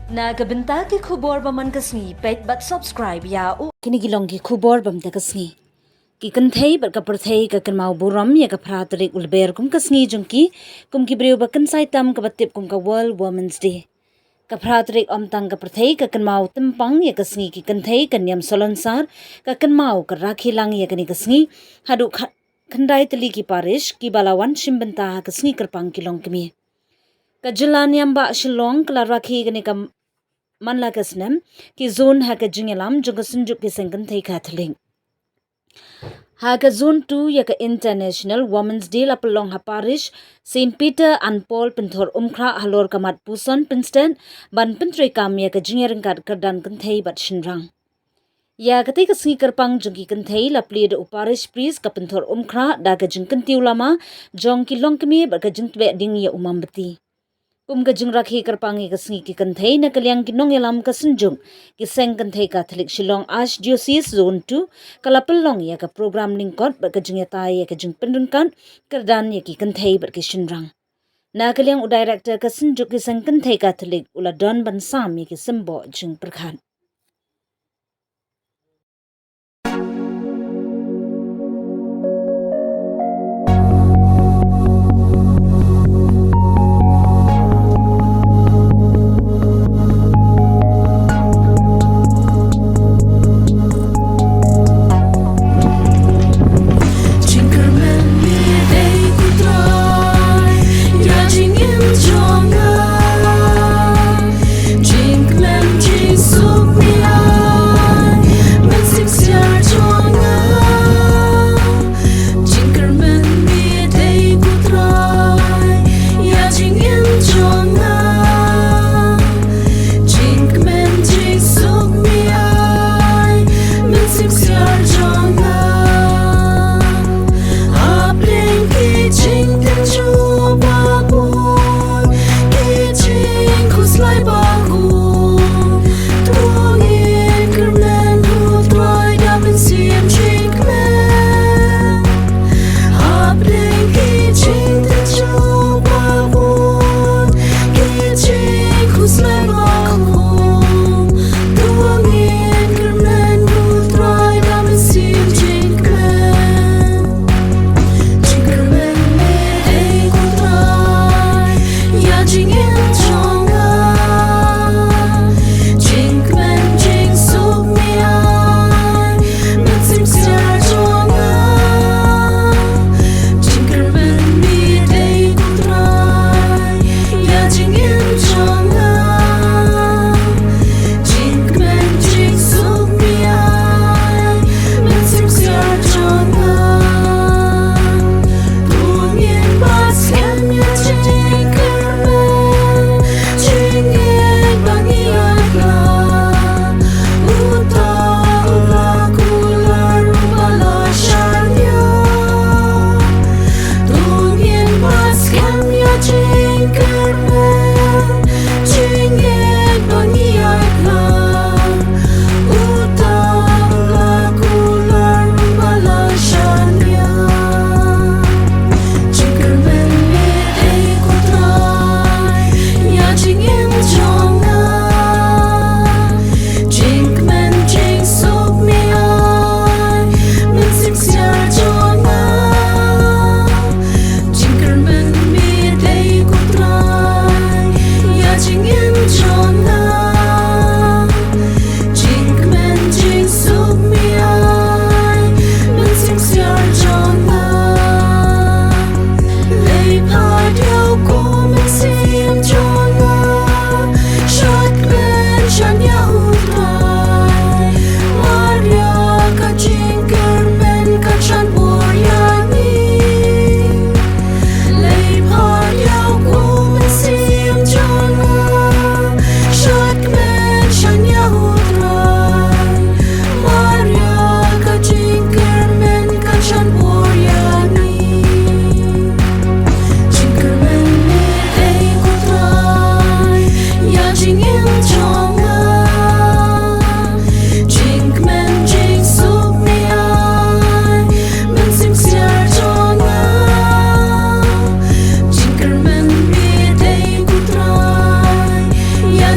Nagabenta ki khubor baman kasngi pet but subscribe ya u Kinigilong ki khubor bam ta kasngi ki Kynthei bar ka perthei ka kan mau buram ya ka phratrik ulber kum kasngi jungki kum ki breu ba kan sai tam ka batip kum ka World Women's Day ka phratrik om tang ka perthei ka kan mau tempang ya kasngi ki Kynthei kan yam solonsar ka kan mau ka rakhilang ya kani kasngi hadu khandai tali ki parish ki balawan shimbenta kasngi kerpang kilong kemi ka Jylla nyamba shillong kala rakhi kani ka manla kasnam ki zone ha ka jingelam jung sunjuk ki sengkan thei khathling ha ka zone 2 ya ka international women's day la pelong ha parish St Peter and Paul pinthor umkhra halor kamat puson pinstan ban pintre kam ya ka iaryngkat kyrdan Kynthei bat shynrang ya ka te ka singi kerpang jung ki Kynthei la plead uparish priest ka pinthor umkhra da ka jing kentiu lama jong ki longkmi ba ka jing twe ding ya umambati kum ka jing rakhi kerpangi ka singi ki Kynthei na kalyang kinong yalam ka sunjung ki seng Kynthei Catholic Shillong Archdiocese Zone 2 kalapelong ya ka program lingkot ba ka jing yatai ya ka jing pendunkan kyrdan ya ki Kynthei ba ki shynrang na kalyang u director ka sunjuk ki seng Kynthei Catholic ula don ban sam ya ki sembo jing perkhan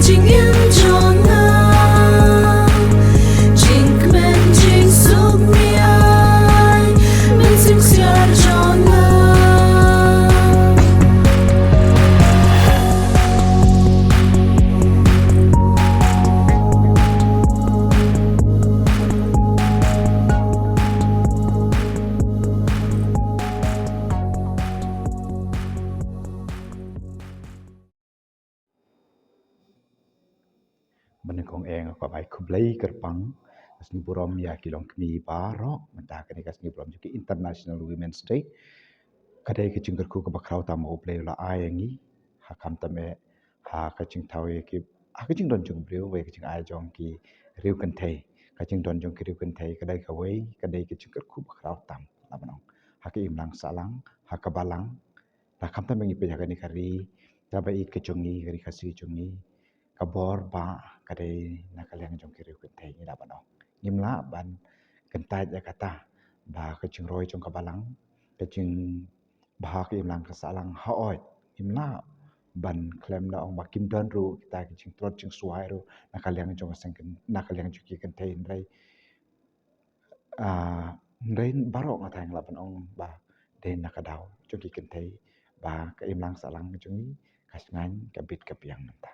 Watching you Menekong ko bai kublai kerpang kasni burom ya kilong kmi baro menta kani kasni burom juki International Women's Day kadai ke jingker ku ke bakrau tamu play la ayangi hakam tame ha ka jing tawe ki ha ka jing don jung breu we ka jing ai jong ki riu Kynthei ka jing don jong ki riu Kynthei kadai ka wei kadai ke jingker ku bakrau tam la banong ha ka imlang salang ha ka balang la kam tame ngi pe ha ni kari ta bai ke jongi kari kasi jongi kabor ba kadai nakaliang jong ki riu Kynthei ni la banong ngimla ban kentai ya kata ba ka jing roi jong ka balang ka jing bahak imlang kesalang haoi imla ban klem na ong bakim dan ru kita jing trot jing suai ru nakaliang jong sengken nakaliang juki Kynthei ndai ndai barok ngatai nglapan ong ba de nakadau juki Kynthei ba ka imlang salang jungi kasngan kabit kapiang nanta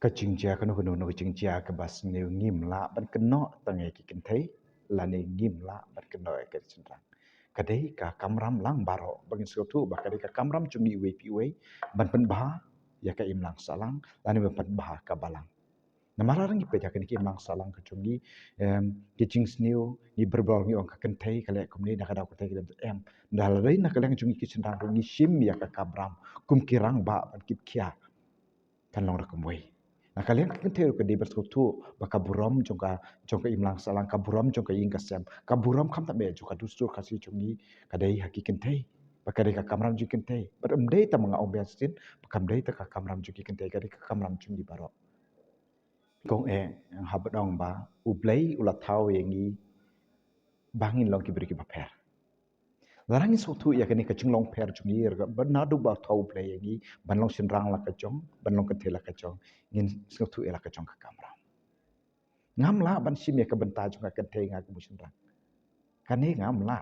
kacingja kanu kanu no kacingja ke bas ne ngimla ban keno tangai ki Kynthei lani ngimla ban keno ke cendang kadai ka kamram lang baro bangin suatu ba kadai ka kamram cungi we pi we ban pen bah ya ka imlang salang lani ban pen bah ka balang namara rangi pe jakan ki imlang salang ka cungi ki jingsngeu ni berbol ngi ong ka Kynthei kale kumni na kada ko te em dalai na kale cungi ki cendang ngi sim ya ka kamram kum kirang ba ban kip kia kan long rakam we nah kalian kan teru ke di bersekutu baka buram jongka imlang salang ka buram jongka ing kasem ka buram kam tak be jongka dustur kasih jongi kadai haki Kynthei baka dai ka kamram ju Kynthei badam dai ta manga obiasin bakam dai ta ka kamram ju Kynthei kadai ka kamram jungi baro kong yang habadong ba ublai ulat tau yangi bangin long ki beri ki baper Larang suatu ya kini kacing long per jungi erga bernadu ba tau play yangi banlong shynrang la kacong banlong Kynthei la kacong ngin suatu ela kacong ka kamera ngamla ban sim ya kabenta junga Kynthei nga ku shynrang kane ngamla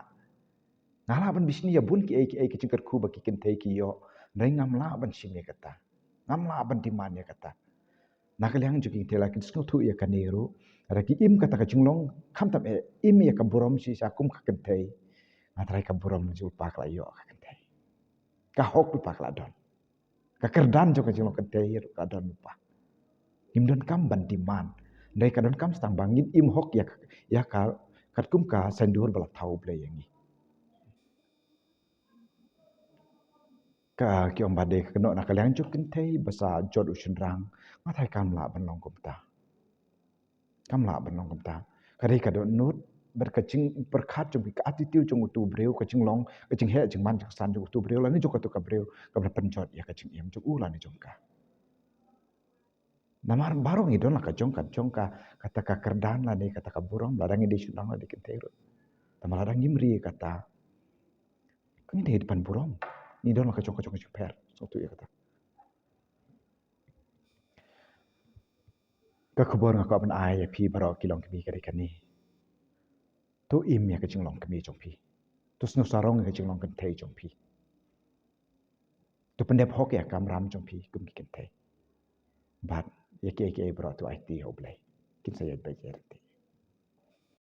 ngala ban bisni ya bun ki ai kacing kerku ba ki Kynthei ki yo nai ngamla ban sim ya kata ngamla ban diman ya kata nakaliang juki Kynthei la kin suatu ya kaneru raki im kata kacing long kam tam im ya kaburom si sakum ka Kynthei atrai kaburom ju pak la yo ka Kynthei ka hok lupa ka don ka kyrdan jo ka jilo Kynthei ka don lupa im don kam ban diman dai ka don kam stang bangin im hok ya ka kum ka sendur bala tau ble yangi ka ki om bade ka no na ka lang jo Kynthei basa jod u shynrang mathai kam la ban long kumta kam la ban long kumta ka dai ka don nut berkacing perkhat jo ka attitude jo tu breu ka jing long ka jing he jing man jing san jo tu breu la ni jo ka tu ka breu ka penjot ya ka jing em jo u la ni jongka Namar baru ngi don la ka jongka kata ka kyrdan la ni kata ka burom la dangi di shynrang la di Kynthei ru. Tamala dangi mri kata kini di depan burom. Ni don la ka jongka per. Satu ya kata. Ka kubor ngako apan ai ya pi baro kilong kemi ka kani. Tu im ya ka jinglong kemi jong pi. Tu snu sarong ya ka jinglong Kynthei jong pi. Tu pendep hok ya kamram jong pi kum ki Kynthei. Bat ya ki baro tu IT oblai. Kin saya bajer ti.